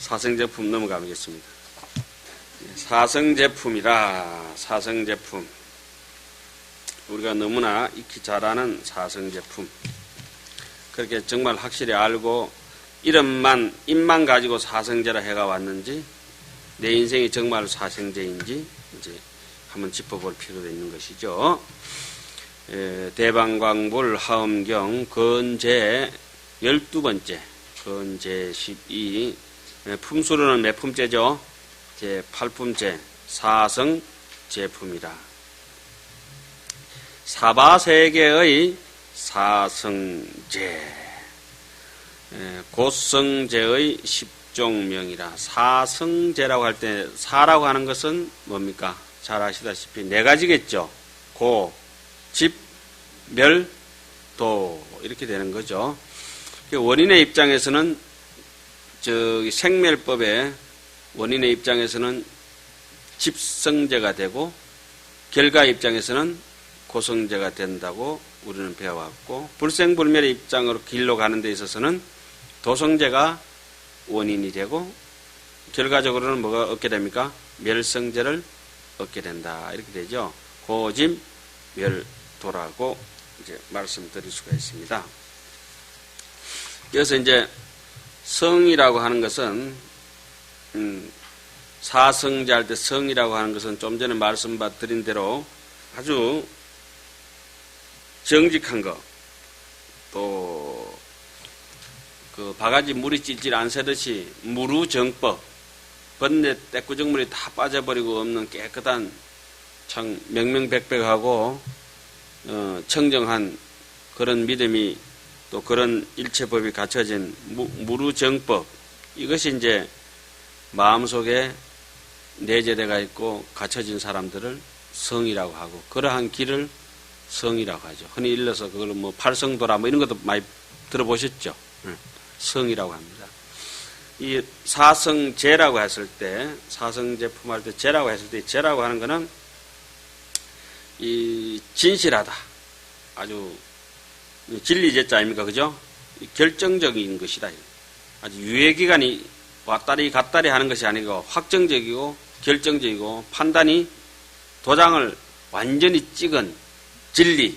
사성제품 넘어가겠습니다. 사성제품이라, 사성제품. 우리가 너무나 익히 잘 아는 사성제품. 그렇게 정말 확실히 알고 입만 가지고 사성제라 해가 왔는지, 내 인생이 정말 사성제인지 이제 한번 짚어볼 필요가 있는 것이죠. 대방광불 하엄경 건제 12번째, 건제 12, 품수로는 몇 품째죠? 제 8품째 사성제품이라. 사바세계의 사성제, 고성제의 10종명이라. 사성제라고 할 때 사라고 하는 것은 뭡니까? 잘 아시다시피 네 가지겠죠. 고, 집, 멸, 도 이렇게 되는 거죠. 원인의 입장에서는 생멸법의 원인의 입장에서는 집성제가 되고 결과 입장에서는 고성제가 된다고 우리는 배워왔고, 불생불멸의 입장으로 길로 가는 데 있어서는 도성제가 원인이 되고 결과적으로는 뭐가 얻게 됩니까? 멸성제를 얻게 된다 이렇게 되죠. 고집 멸도라고 이제 말씀드릴 수가 있습니다. 그래서 이제 성이라고 하는 것은 사성제 할 때 성이라고 하는 것은 좀 전에 말씀드린 대로 아주 정직한 것, 또 그 바가지 물이 찌질 안 새듯이 무루정법, 번뇌 때꾸정물이 다 빠져버리고 없는 깨끗한 참 명명백백하고 청정한 그런 믿음이, 또 그런 일체법이 갖춰진 무루정법, 이것이 이제 마음속에 내재되어 있고 갖춰진 사람들을 성이라고 하고, 그러한 길을 성이라고 하죠. 흔히 일러서 그걸 뭐 팔성도라 뭐 이런 것도 많이 들어보셨죠. 성이라고 합니다. 이 사성제라고 했을 때, 사성제품 할 때 제라고 했을 때, 제라고 하는 것은 이 진실하다, 아주 진리제자 아닙니까, 그죠? 결정적인 것이다. 아주 유예기간이 왔다리 갔다리 하는 것이 아니고 확정적이고 결정적이고 판단이 도장을 완전히 찍은 진리,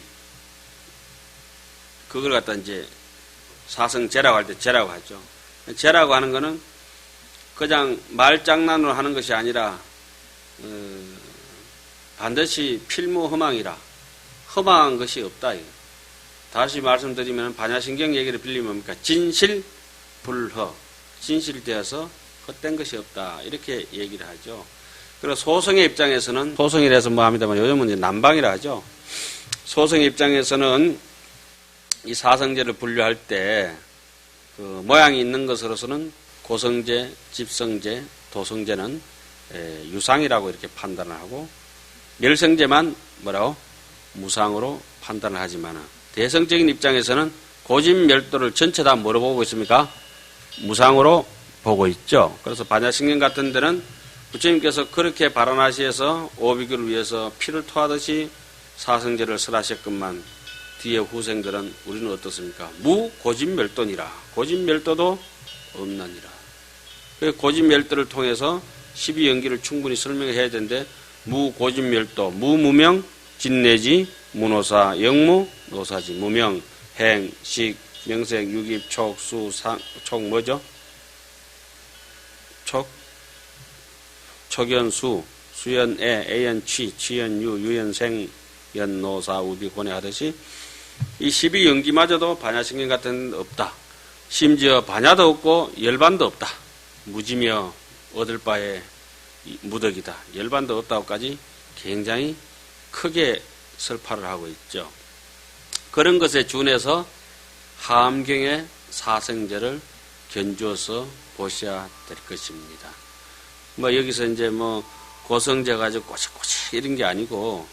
그걸 갖다 이제 사성제라고 할 때 제라고 하죠. 제라고 하는 것은 그냥 말장난으로 하는 것이 아니라 반드시 필무허망이라, 허망한 것이 없다. 다시 말씀드리면 반야신경 얘기를 빌리면 뭡니까? 진실불허, 진실되어서 헛된 것이 없다 이렇게 얘기를 하죠. 그리고 소성의 입장에서는, 소성이라서 뭐 합니다만 요즘은 이제 남방이라 하죠. 소성의 입장에서는 이 사성제를 분류할 때 그 모양이 있는 것으로서는 고성제, 집성제, 도성제는 유상이라고 이렇게 판단을 하고, 멸성제만 뭐라고? 무상으로 판단을 하지만, 대성적인 입장에서는 고집멸도를 전체 다 뭐로 보고 있습니까? 무상으로 보고 있죠. 그래서 반야신경 같은 데는 부처님께서 그렇게 발언하시어서 오비규를 위해서 피를 토하듯이 사성제를 설하셨건만, 뒤에 후생들은 우리는 어떻습니까? 무고집멸도니라. 고집멸도도 없나니라. 고집멸도를 통해서 12연기를 충분히 설명해야 되는데, 무고집멸도, 무무명, 진내지, 무노사, 영무, 노사지, 무명, 행, 식, 명색, 유깁, 촉, 수, 상, 촉 뭐죠? 촉, 촉연수, 수연애, 애연취, 취연유, 유연생, 연노사, 우비, 고뇌 하듯이 이 12연기마저도 반야신경 같은 데는 없다. 심지어 반야도 없고 열반도 없다. 무지며 얻을 바에 무덕이다. 열반도 없다고까지 굉장히 크게 설파를 하고 있죠. 그런 것에 준해서 하엄경의 사성제를 견주어서 보셔야 될 것입니다. 뭐 여기서 이제 뭐 고성제 가지고 꼬치꼬치 이런 게 아니고,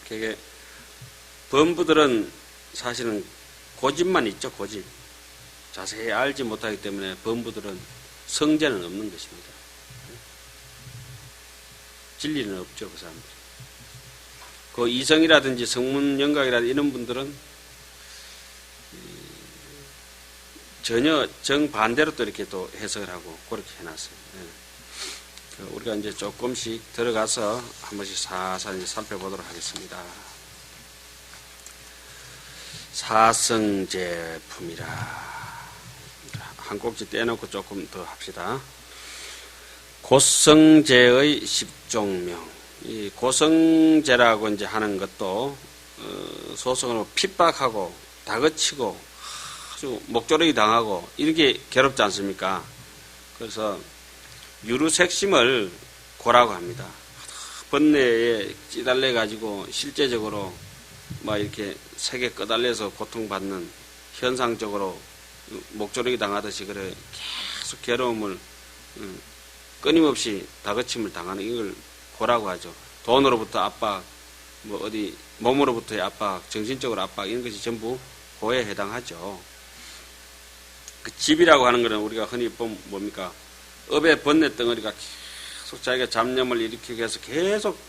그게 범부들은 사실은 고집만 있죠, 고집. 자세히 알지 못하기 때문에 범부들은 성제는 없는 것입니다. 진리는 없죠, 그 사람들. 그 이성이라든지 성문영각이라든지 이런 분들은 전혀 정반대로 또 이렇게 또 해석을 하고 그렇게 해놨어요. 예. 우리가 이제 조금씩 들어가서 한 번씩 사사히 살펴보도록 하겠습니다. 사성제품이라. 한 꼭지 떼놓고 조금 더 합시다. 고성제의 10종명. 이 고성제라고 이제 하는 것도, 소성으로 핍박하고, 다그치고, 아주 목조르기 당하고, 이렇게 괴롭지 않습니까? 그래서, 유루색심을 고라고 합니다. 번뇌에 찌달려가지고, 실제적으로, 막 이렇게 색에 끄달려서 고통받는 현상적으로 목조르기 당하듯이 그래 계속 괴로움을 끊임없이 다그침을 당하는 이걸 고라고 하죠. 돈으로부터 압박, 뭐 어디 몸으로부터의 압박, 정신적으로 압박 이런 것이 전부 고에 해당하죠. 그 집이라고 하는 것은 우리가 흔히 보면 뭡니까? 업의 번뇌 덩어리가 계속 자기가 잡념을 일으키기 위해서 계속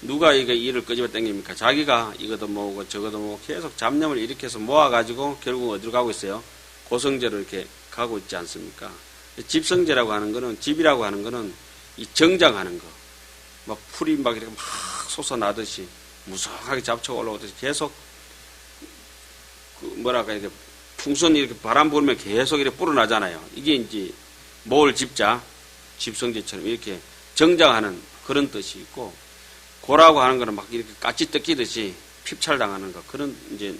누가 이게 일을 끄집어 당깁니까? 자기가 이것도 모으고 저것도 모으고 계속 잡념을 일으켜서 모아가지고 결국 어디로 가고 있어요? 고성제로 이렇게 가고 있지 않습니까? 집성제라고 하는 거는, 집이라고 하는 거는 이 정장하는 거. 막 풀이 막 이렇게 막 솟아나듯이 무성하게 잡초가 올라오듯이 계속 뭐랄까 이렇게 풍선 이렇게 바람 불면 계속 이렇게 불어나잖아요. 이게 이제 모을 집자, 집성제처럼 이렇게 정장하는 그런 뜻이 있고, 고라고 하는 거는 막 이렇게 까치 뜯기듯이 핍찰당하는 거, 그런 이제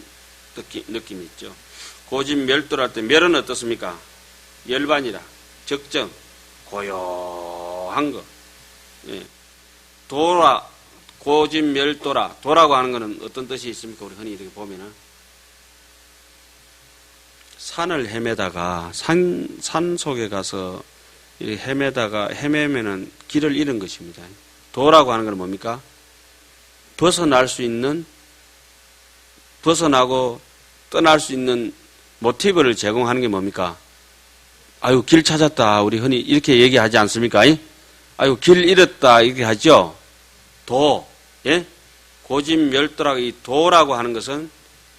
느낌이 있죠. 고집 멸도랄 때 멸은 어떻습니까? 열반이라, 적정, 고요한 거. 예. 도라, 고집 멸도라, 도라고 하는 거는 어떤 뜻이 있습니까? 우리 흔히 이렇게 보면은. 산을 헤매다가, 산 속에 가서 헤매면은 길을 잃은 것입니다. 도라고 하는 건 뭡니까? 벗어나고 떠날 수 있는 모티브를 제공하는 게 뭡니까? 아유, 길 찾았다. 우리 흔히 이렇게 얘기하지 않습니까? 아유, 길 잃었다. 이렇게 하죠? 도, 예? 고집 멸도라고 이 도라고 하는 것은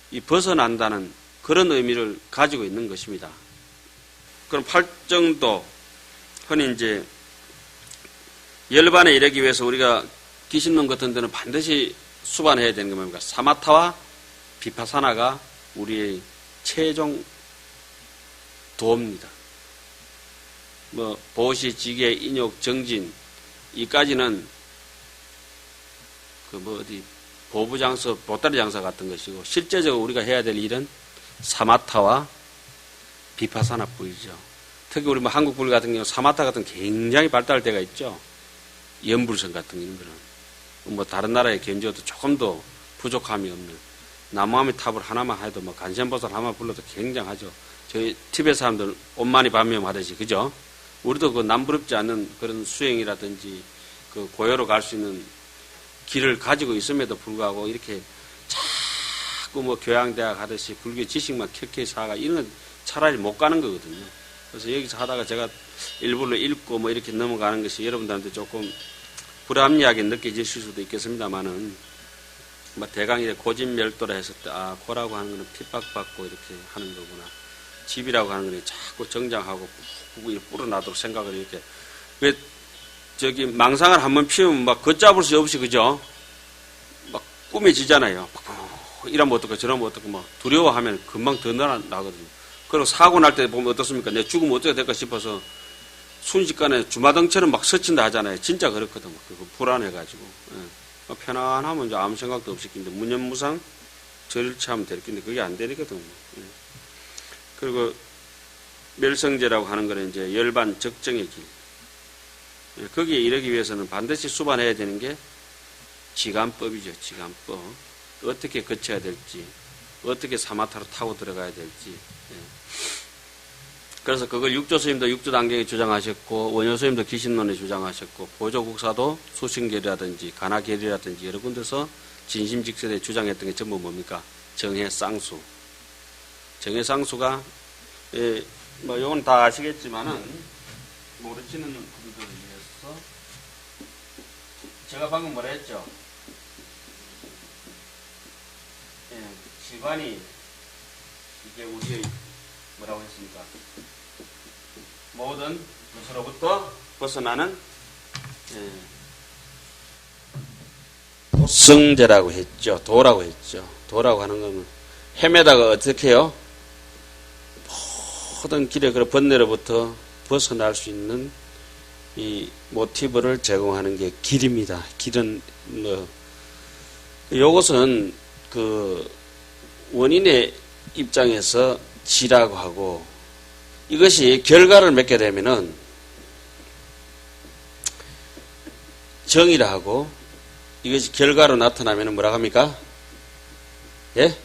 이 벗어난다는 그런 의미를 가지고 있는 것입니다. 그럼 팔정도, 흔히 이제 열반에 이르기 위해서 우리가 기신론 같은 데는 반드시 수반해야 되는 게 뭡니까? 사마타와 비파사나가 우리의 최종 도입니다. 뭐 보시, 지계, 인욕, 정진 이까지는 그 뭐 어디 보부장서, 보따리 장사 같은 것이고 실제적으로 우리가 해야 될 일은 사마타와 비파사나뿐이죠. 특히 우리 뭐 한국 불 같은 경우 사마타 같은 굉장히 발달할 때가 있죠. 연불성 같은 이런 거는 뭐 다른 나라의 견주어도 조금 더 부족함이 없는 나무아미 탑을 하나만 해도 뭐 간센보살 하나만 불러도 굉장하죠. 저희 티베트 사람들 온만이 반면 하듯이 그죠? 우리도 그 남부럽지 않은 그런 수행이라든지 그 고요로 갈 수 있는 길을 가지고 있음에도 불구하고 이렇게 자꾸 뭐 교양대학 하듯이 불교 지식만 켜켜이 사가 이런 건 차라리 못 가는 거거든요. 그래서 여기서 하다가 제가 일부러 읽고 뭐 이렇게 넘어가는 것이 여러분들한테 조금 불합리하게 느껴질 수도 있겠습니다만은 뭐 대강 이제 고집멸도라 했을 때 아, 고라고 하는 거는 핍박받고 이렇게 하는 거구나. 집이라고 하는 거는 자꾸 정장하고 푹 불어나도록 생각을 이렇게 왜 저기 망상을 한번 피우면 막 걷잡을 수 없이 그죠? 막 꾸며지잖아요. 이러면 어떡하고 저러면 어떡하고 막 두려워하면 금방 더 나거든요. 그리고 사고 날 때 보면 어떻습니까? 내가 죽으면 어떻게 될까 싶어서 순식간에 주마등처럼 막 스친다 하잖아요. 진짜 그렇거든. 그거 불안해가지고. 예. 편안하면 이제 아무 생각도 없이 끼는데 무념무상 절차하면 될 건데 그게 안 되거든요. 예. 그리고 멸성제라고 하는 거는 이제 열반 적정의 길. 예. 거기에 이르기 위해서는 반드시 수반해야 되는 게 지간법이죠. 지간법. 어떻게 거쳐야 될지, 어떻게 사마타로 타고 들어가야 될지. 예. 그래서 그걸 육조스님도 육조단경에 주장하셨고 원효스님도 기신론에 주장하셨고 보조국사도 수신계리라든지 가나계리라든지 여러 군데서 진심직설에 주장했던 게 전부 뭡니까? 정해쌍수. 정해쌍수가 예, 뭐 이건 다 아시겠지만은 모르시는 분들을 위해서 제가 방금 뭐라 했죠? 예, 지관이 이게 우리의 뭐라고 했습니까? 모든 것으로부터 벗어나는 도성제라고 했죠. 도라고 했죠. 도라고 하는 건 헤매다가 어떻게 해요? 모든 길의 그 번뇌로부터 벗어날 수 있는 이 모티브를 제공하는 게 길입니다. 길은 요것은 그 원인의 입장에서 지라고 하고, 이것이 결과를 맺게 되면은 정이라 하고, 이것이 결과로 나타나면은 뭐라고 합니까? 예?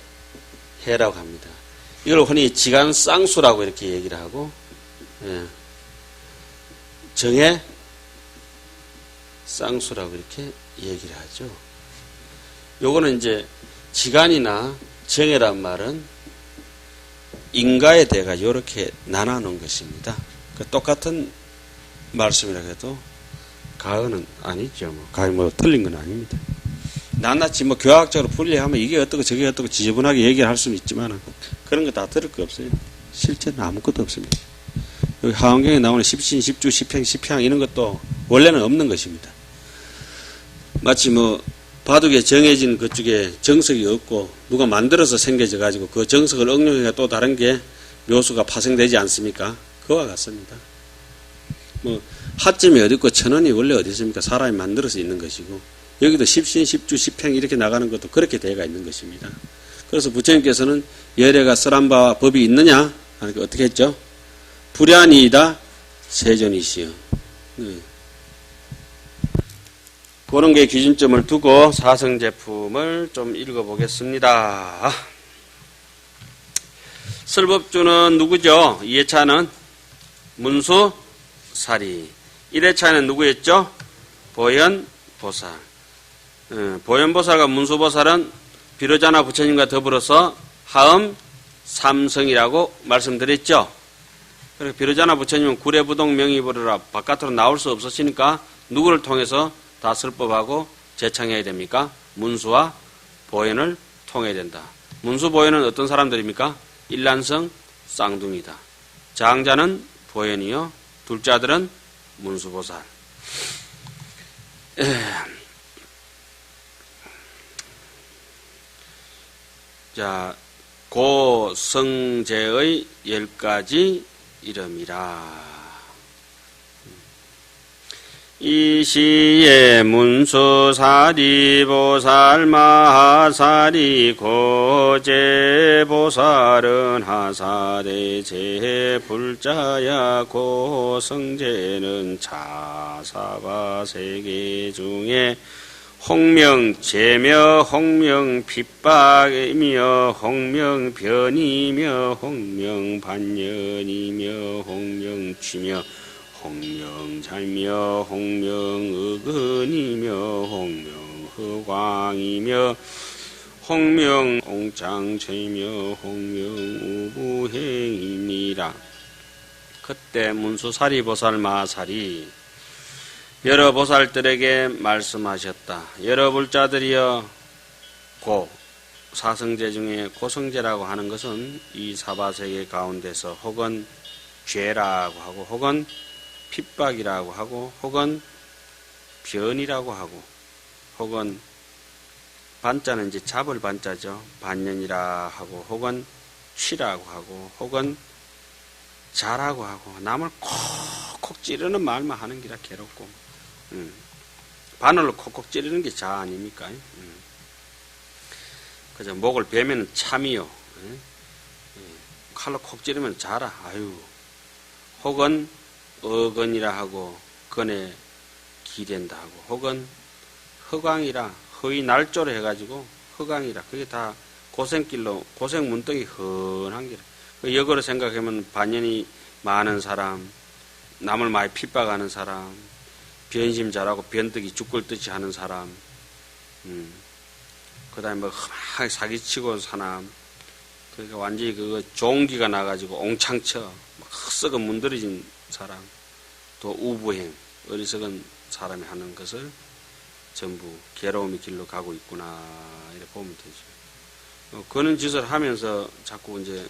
해라고 합니다. 이걸 흔히 지간쌍수라고 이렇게 얘기를 하고, 예. 정의 쌍수라고 이렇게 얘기를 하죠. 요거는 이제 지간이나 정의란 말은 인가에 대가 이렇게 나눠놓은 것입니다. 똑같은 말씀이라고 해도 가은은 아니죠. 가히 틀린 건 아닙니다. 낱낱이 교학적으로 분리하면 이게 어떻고 저게 어떻고 지저분하게 얘기를 할 수는 있지만 그런 거 다 들을 거 없어요. 실제는 아무것도 없습니다. 여기 하원경에 나오는 십신, 십주, 십행, 십향 이런 것도 원래는 없는 것입니다. 마치 바둑에 정해진 그쪽에 정석이 없고 누가 만들어서 생겨져 가지고 그 정석을 응용해가 또 다른 게 묘수가 파생되지 않습니까? 그와 같습니다. 하점이 어디 있고 천원이 원래 어디 있습니까? 사람이 만들어서 있는 것이고, 여기도 십신, 십주, 십행 이렇게 나가는 것도 그렇게 되어가 있는 것입니다. 그래서 부처님께서는 열애가 설한 바와 법이 있느냐? 하니까 어떻게 했죠? 불야니이다 세존이시여. 그런 게 기준점을 두고 사성제품을 좀 읽어보겠습니다. 설법주는 누구죠? 2회차는 문수사리. 1회차는 누구였죠? 보현보살. 보현보살과 문수보살은 비로자나 부처님과 더불어서 하음 삼성이라고 말씀드렸죠. 그리고 비로자나 부처님은 구례부동 명의보리라 바깥으로 나올 수 없으시니까 누구를 통해서 다 설법하고 제창해야 됩니까? 문수와 보현을 통해야 된다. 문수 보현은 어떤 사람들입니까? 일란성 쌍둥이다. 장자는 보현이요, 둘째 아들은 문수보살. 자, 고성제의 10가지 이름이라. 이시에 문수사리 보살 마하사리 고제보살은 하사대 제불자야 고성제는 자사바 세계 중에 홍명제며 홍명핍박이며 홍명변이며 홍명반년이며 홍명취며 홍명잘며 홍명의근이며 홍명허광이며 홍명옹장체며 홍명우부행이니라. 그때 문수사리보살 마살이 여러 보살들에게 말씀하셨다. 여러 불자들이여, 사성제 중에 고성제라고 하는 것은 이 사바세계 가운데서 혹은 죄라고 하고 혹은 핍박이라고 하고 혹은 변이라고 하고 혹은 반자는 이제 잡을 반자죠. 반년이라 하고 혹은 취라고 하고 혹은 자라고 하고 남을 콕콕 찌르는 말만 하는 기라 괴롭고 바늘로 콕콕 찌르는 게 자 아닙니까? 그죠. 목을 베면 참이요. 칼로 콕 찌르면 자라. 아유. 혹은 어건이라 하고 건에 기댄다 하고 혹은 허광이라 허위 날조로 해가지고 허광이라 그게 다 고생길로 고생 문덩이 헌한 길. 역으로 생각하면 반연이 많은 사람, 남을 많이 핍박하는 사람, 변심 잘하고 변덕이 죽글듯이 하는 사람, 그 다음에 험하게 사기치고 사람, 그러니까 완전히 그거 종기가 나가지고 옹창쳐 썩어 문드러진 사람, 또 우부행, 어리석은 사람이 하는 것을 전부 괴로움의 길로 가고 있구나 이렇게 보면 되죠. 그런 짓을 하면서 자꾸 이제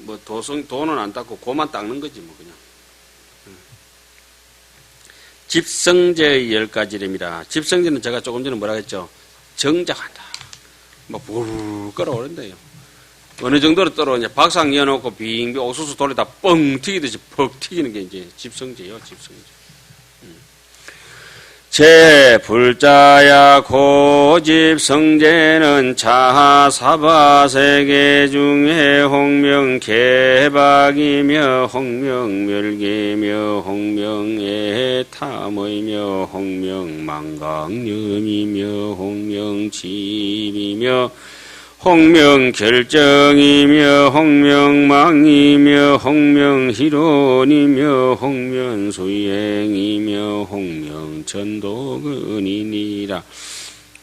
뭐 도는 안 닦고 고만 닦는 거지 뭐 그냥. 집성제의 10가지랍니다. 집성제는 제가 조금 전에 뭐라 했죠? 정작한다. 막 불 끓어오른대요. 어느 정도로 떨어오냐. 박상 이어놓고 빙빙 옥수수 돌에다 뻥 튀기듯이 퍽 튀기는 게 이제 집성제요. 집성제. 제 불자야 고집성제는 자사바세계 중에 홍명개박이며 홍명멸계며 홍명애탐이며 홍명망강념이며 홍명집이며 홍명결정이며 홍명망이며 홍명희론이며 홍명수행이며 홍명전도근이니라.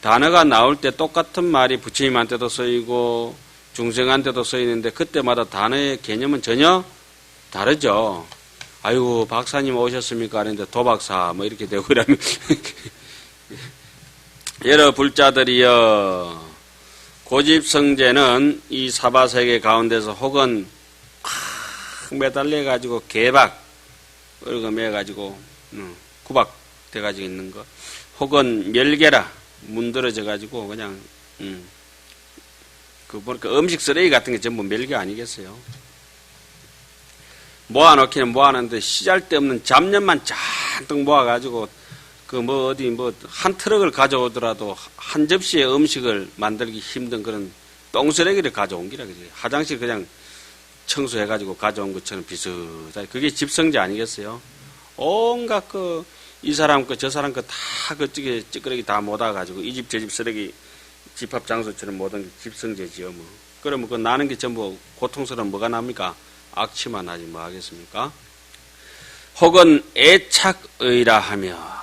단어가 나올 때 똑같은 말이 부처님한테도 쓰이고 중생한테도 쓰이는데 그때마다 단어의 개념은 전혀 다르죠. 아이고 박사님 오셨습니까? 하는데 도박사 뭐 이렇게 되고 그러면 여러 불자들이여 고집성제는 이 사바세계 가운데서 혹은 매달려가지고 개박 이렇게 매가지고 구박돼가지고 있는 것 혹은 멸계라 문드러져가지고 그냥 그 보니까 음식 쓰레기 같은 게 전부 멸계 아니겠어요? 모아놓기는 모아놨는데 시잘데없는 잡념만 잔뜩 모아가지고 그 뭐 어디 뭐 한 트럭을 가져오더라도 한 접시의 음식을 만들기 힘든 그런 똥쓰레기를 가져온 기라 그지. 화장실 그냥 청소해가지고 가져온 것처럼 비슷하게 그게 집성제 아니겠어요? 온갖 그 이 사람 거 저 사람 거 다 그쪽에 찌끄러기 다 모아가지고 이 집 저 집 쓰레기 집합 장소처럼 모든 게 집성제지요 뭐. 그러면 그 나는 게 전부 고통스러운 뭐가 납니까? 악취만 나지 뭐 하겠습니까? 혹은 애착의라 하며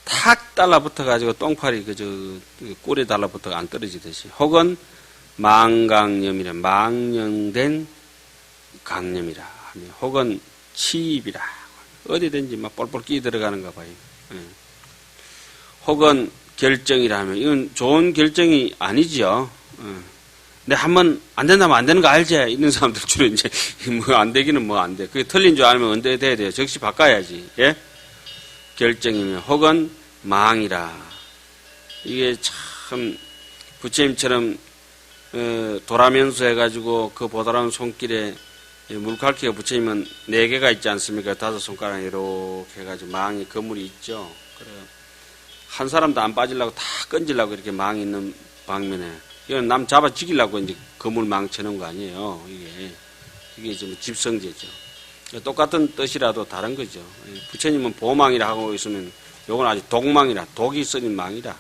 탁 달라붙어가지고 똥파리 그저 꿀에 달라붙어 안 떨어지듯이 혹은 망강념이라 망령된 강념이라 하며 혹은 치입이라 어디든지 막 뻘뻘 끼 들어가는가 봐요. 혹은 결정이라 하면 이건 좋은 결정이 아니지요. 근데 한번 안 된다면 안 되는 거 알지? 있는 사람들 주로 이제 뭐 안 되기는 뭐 안 돼. 그게 틀린 줄 알면 언제 돼야 돼요? 즉시 바꿔야지. 예? 결정이며 혹은 망이라. 이게 참 부처님처럼 도라면수 해가지고 그 보다라는 손길에 물갈퀴가 부처님은 4개가 있지 않습니까? 5손가락 이렇게 해가지고 망이 그물이 있죠. 그래 한 사람도 안 빠지려고 다 건지려고 이렇게 망이 있는 방면에 이건 남 잡아 죽이려고 이제 그물 망 쳐놓은 거 아니에요. 이게 좀 집성제죠. 똑같은 뜻이라도 다른 거죠. 부처님은 보망이라 하고 있으면 요건 아주 독망이라 독이 쓰린 망이라.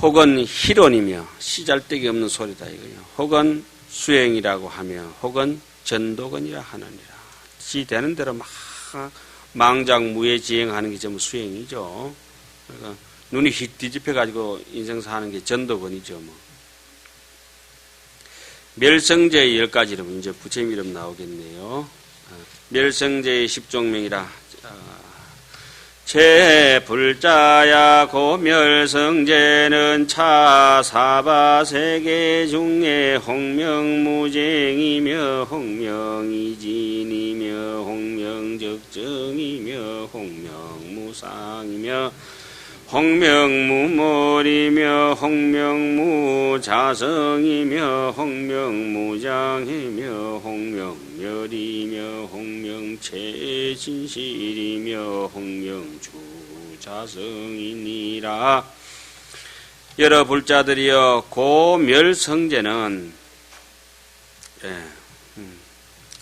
혹은 희론이며 시잘데기 없는 소리다 이거요. 혹은 수행이라고 하며 혹은 전도건이라 하느니라. 지 되는 대로 막 망작무예지행하는 게 전부 수행이죠. 그러니까 눈이 휙 뒤집혀가지고 인생 사는 게 전도건이죠. 뭐. 멸성제의 10가지 이름 이제 부처님 이름 나오겠네요. 멸성제의 10종명이라. 제불자야 고멸성제는 차사바세계 중에 홍명무쟁이며 홍명이진이며 홍명적정이며 홍명무상이며 홍명무몰이며 홍명무자성이며 홍명무장이며 홍명멸이며 홍명체진실이며 홍명주자성이니라. 여러 불자들이여 고멸성제는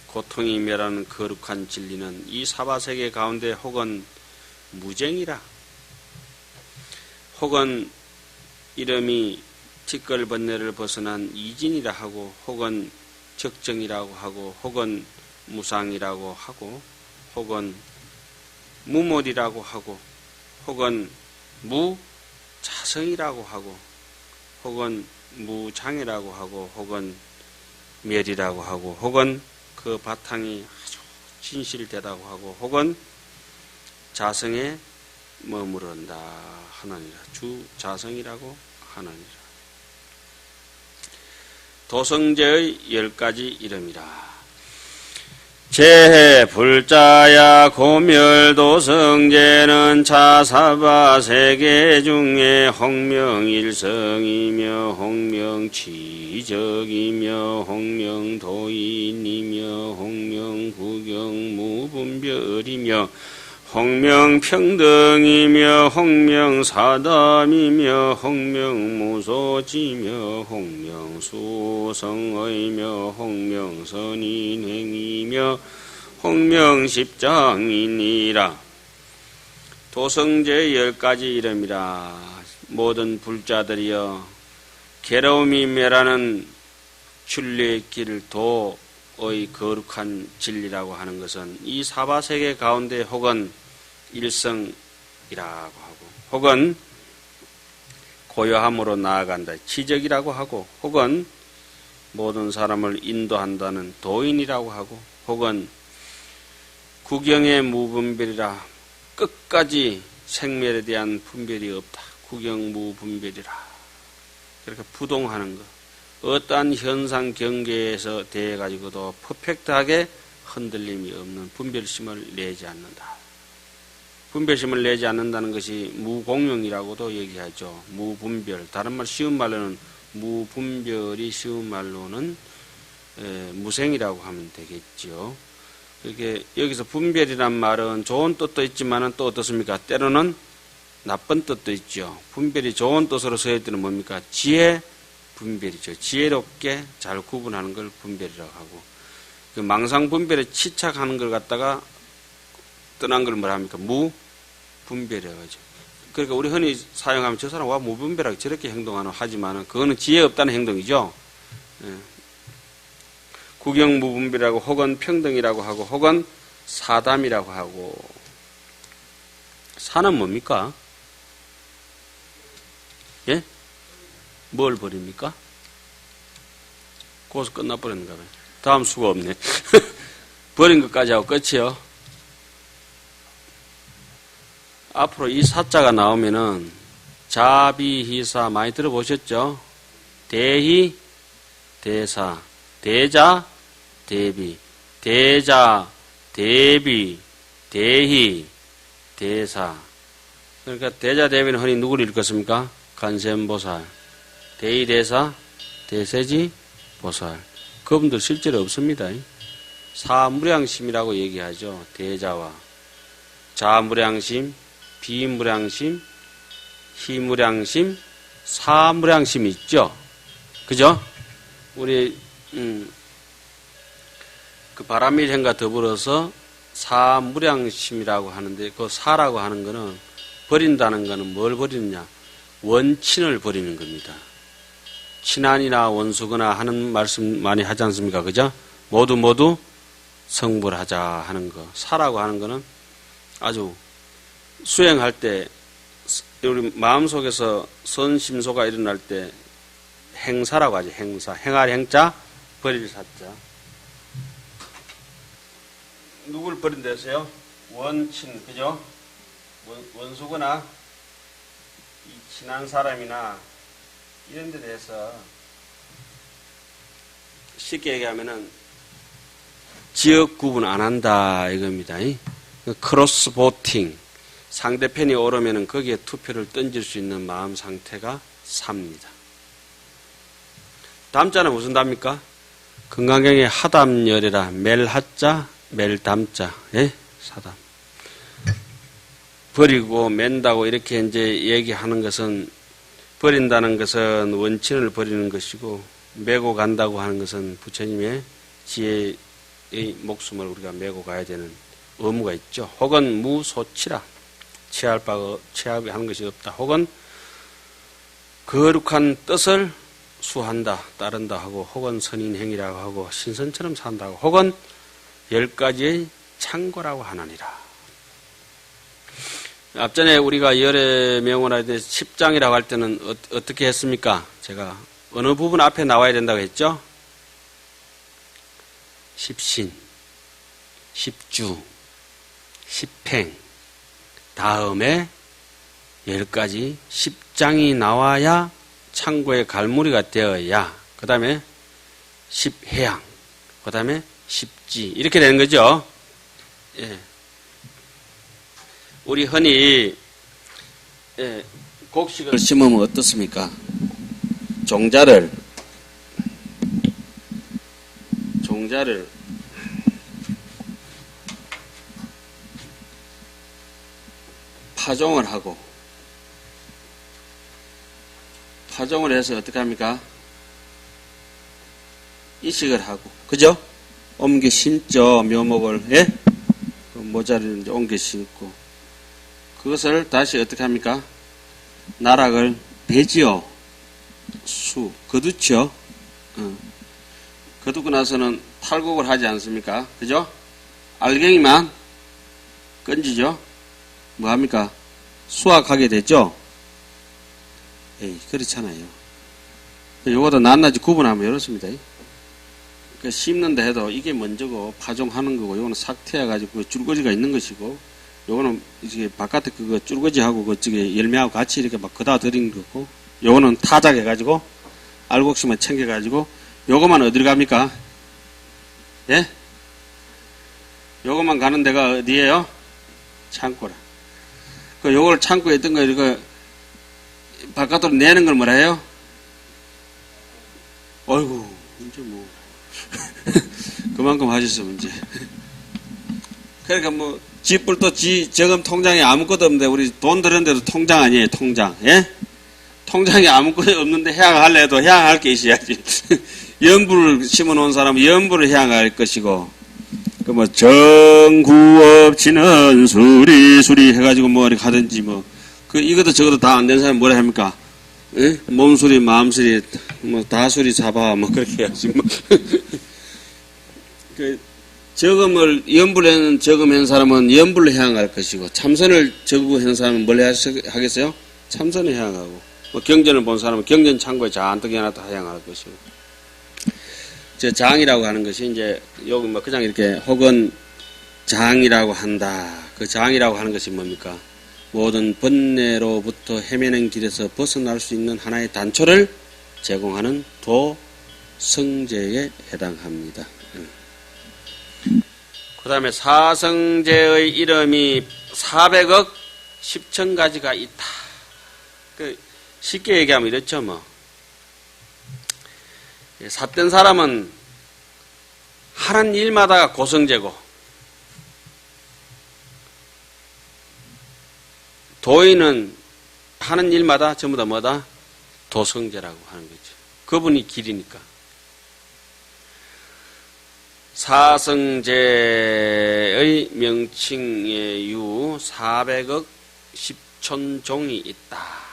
고통이 멸하는 거룩한 진리는 이 사바세계 가운데 혹은 무쟁이라 혹은 이름이 티끌번뇌를 벗어난 이진이라 하고 혹은 적정이라고 하고 혹은 무상이라고 하고 혹은 무몰이라고 하고 혹은 무자성이라고 하고 혹은 무장이라고 하고 혹은 멸이라고 하고 혹은 그 바탕이 아주 진실되다고 하고 혹은 자성에 머무른다 하느니라. 주자성이라고 하느니라. 도성제의 10가지 이름이라. 재해 불자야 고멸도성제는 차사바 세계 중에 홍명일성이며 홍명치적이며 홍명도인이며 홍명구경무분별이며 홍명평등이며 홍명사담이며 홍명무소지며 홍명수성의며 홍명선인행이며 홍명십장이니라. 도성제의 10가지 이름이라. 모든 불자들이여 괴로움이 멸하는 진리의 길 도의 거룩한 진리라고 하는 것은 이 사바세계 가운데 혹은 일성이라고 하고 혹은 고요함으로 나아간다 치적이라고 하고 혹은 모든 사람을 인도한다는 도인이라고 하고 혹은 구경의 무분별이라 끝까지 생멸에 대한 분별이 없다. 구경무분별이라. 그렇게 부동하는 것. 어떠한 현상 경계에서 대해 가지고도 퍼펙트하게 흔들림이 없는 분별심을 내지 않는다. 분별심을 내지 않는다는 것이 무공용이라고도 얘기하죠. 무분별. 다른 말 쉬운 말로는 무분별이 쉬운 말로는 무생이라고 하면 되겠죠. 그렇게 여기서 분별이란 말은 좋은 뜻도 있지만은 또 어떻습니까? 때로는 나쁜 뜻도 있죠. 분별이 좋은 뜻으로 쓰일 때는 뭡니까? 지혜 분별이죠. 지혜롭게 잘 구분하는 걸 분별이라고 하고 그 망상 분별에 치착하는 걸 갖다가 떠난 걸 뭐라 합니까? 무분별이라고 하죠. 그러니까 우리 흔히 사용하면 저 사람 와 무분별하게 저렇게 행동하나 하지만은 그거는 지혜 없다는 행동이죠. 예. 구경무분별이라고 혹은 평등이라고 하고 혹은 사담이라고 하고 사는 뭡니까? 예? 뭘 버립니까? 거기서 끝나버렸는가 봐요. 다음 수가 없네. 버린 것까지 하고 끝이요. 앞으로 이 사자가 나오면은 자비희사 많이 들어보셨죠? 대희, 대사, 대자, 대비, 대자, 대비, 대희, 대사. 그러니까 대자, 대비는 흔히 누구를 일컫습니까? 관세음보살. 대희, 대사, 대세지, 보살. 그분들 실제로 없습니다. 사무량심이라고 얘기하죠. 대자와. 자무량심, 비무량심, 희무량심, 사무량심이 있죠. 그죠? 우리 그 바람일행과 더불어서 사무량심이라고 하는데 그 사라고 하는 거는 버린다는 거는 뭘 버리느냐? 원친을 버리는 겁니다. 친한이나 원수거나 하는 말씀 많이 하지 않습니까? 그죠? 모두 성불하자 하는 거. 사라고 하는 거는 아주 수행할 때 우리 마음속에서 선심소가 일어날 때 행사라고 하죠. 행사. 행할 행자, 버릴 사자. 누굴 버린다세요? 원친, 그죠? 원수거나 이 친한 사람이나 이런 데 대해서 쉽게 얘기하면은 지역 구분 안 한다 이겁니다. 크로스 보팅. 상대편이 오르면은 거기에 투표를 던질 수 있는 마음 상태가 삽니다. 다음 자는 무슨 답입니까? 건강경에 하담열이라 멜하자 멜담자 예? 사담 버리고 맨다고 이렇게 이제 얘기하는 것은 버린다는 것은 원친을 버리는 것이고 메고 간다고 하는 것은 부처님의 지혜의 목숨을 우리가 메고 가야 되는 의무가 있죠. 혹은 무소치라 취하하는 것이 없다. 혹은 거룩한 뜻을 수한다, 따른다 하고 혹은 선인행위라고 하고 신선처럼 산다고 혹은 10가지의 창고라고 하나니라. 앞전에 우리가 열의 명언에 대해서 10장이라고 할 때는 어떻게 했습니까? 제가 어느 부분 앞에 나와야 된다고 했죠? 십신, 십주, 십행 다음에 10가지 10장이 나와야 창고의 갈무리가 되어야 그 다음에 십해양, 그 다음에 십지, 이렇게 되는 거죠. 예. 우리 흔히, 예, 곡식을 심으면 어떻습니까? 종자를 파종을 하고, 파종을 해서 어떻게 합니까? 이식을 하고, 그죠? 옮겨 심죠, 묘목을, 예? 그 모자를 이제 옮겨 심고, 그것을 다시 어떻게 합니까? 나락을 베지요. 거두죠. 거두고 나서는 탈곡을 하지 않습니까? 그죠? 알갱이만 건지죠? 뭐 합니까? 수확하게 되죠? 에이, 그렇잖아요. 요거도 낱낱이 구분하면 이렇습니다. 그 심는다 해도 이게 먼저고 파종하는 거고, 요거는 삭태해가지고 줄거지가 있는 것이고, 요거는 이제 바깥에 그거 줄거지하고 그쪽에 열매하고 같이 이렇게 막 거다 들인 거고, 요거는 타작해가지고 알곡심만 챙겨가지고, 요거만 어디로 갑니까? 예? 요거만 가는 데가 어디예요? 창고라. 그 요걸 창고에 있던 거 이거 바깥으로 내는 걸 뭐라 해요? 어이구, 이제 뭐 그만큼 하셨어 문제. 그러니까 뭐 지뿔도 저금 통장에 아무것도 없는데 우리 돈 들었는데도 통장 아니에요, 통장. 예? 통장에 아무것도 없는데 해양하려 해도 해양할 게 있어야지. 연부를 심어놓은 사람은 연부를 해양할 것이고, 그 뭐 정구 없이는 수리 해가지고 뭐 이렇게 하든지 뭐, 그 이것도 저것도 다 안 된 사람이 뭐라 합니까? 예? 몸수리, 마음수리, 뭐 다수리 잡아 뭐 그렇게 해야지 뭐. 그 저금을 연불에는 저금한 사람은 연불로 해양할 것이고, 참선을 저금한 사람은 뭘 하겠어요? 참선을 해양하고, 뭐 경전을 본 사람은 경전 창고에 잔뜩 해놔도 해양할 것이고. 저 장이라고 하는 것이 이제 여기 뭐 그냥 이렇게 혹은 장이라고 한다. 그 장이라고 하는 것이 뭡니까? 모든 번뇌로부터 헤매는 길에서 벗어날 수 있는 하나의 단초를 제공하는 도성제에 해당합니다. 그 다음에 사성제의 이름이 400억 10천 가지가 있다. 그 쉽게 얘기하면 이렇죠, 뭐. 삿된 사람은 하는 일마다 고성제고, 도인은 하는 일마다 전부 다 뭐다? 도성제라고 하는 거죠. 그분이 길이니까. 사성제의 명칭에 유 400억 10천종이 있다.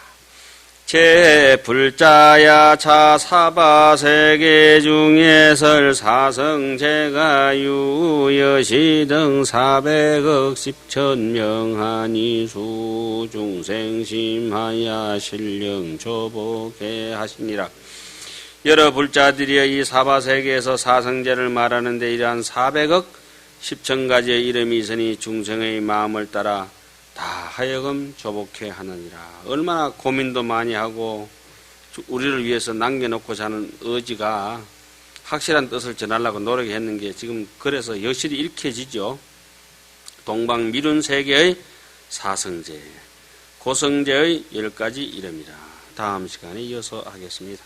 제 불자야 자사바세계 중에설 사성제가 유여시 등 400억 10천명하니 수중생심하야 신령 조복해 하시니라. 여러 불자들이여 이 사바세계에서 사성제를 말하는데 이러한 400억 10천가지의 이름이 있으니 중생의 마음을 따라 다 하여금 조복해 하느니라. 얼마나 고민도 많이 하고 우리를 위해서 남겨놓고자 하는 의지가 확실한 뜻을 전하려고 노력했는 게 지금 그래서 여실히 읽혀지죠. 동방미륜 세계의 사성제, 고성제의 10가지 이름이라. 다음 시간에 이어서 하겠습니다.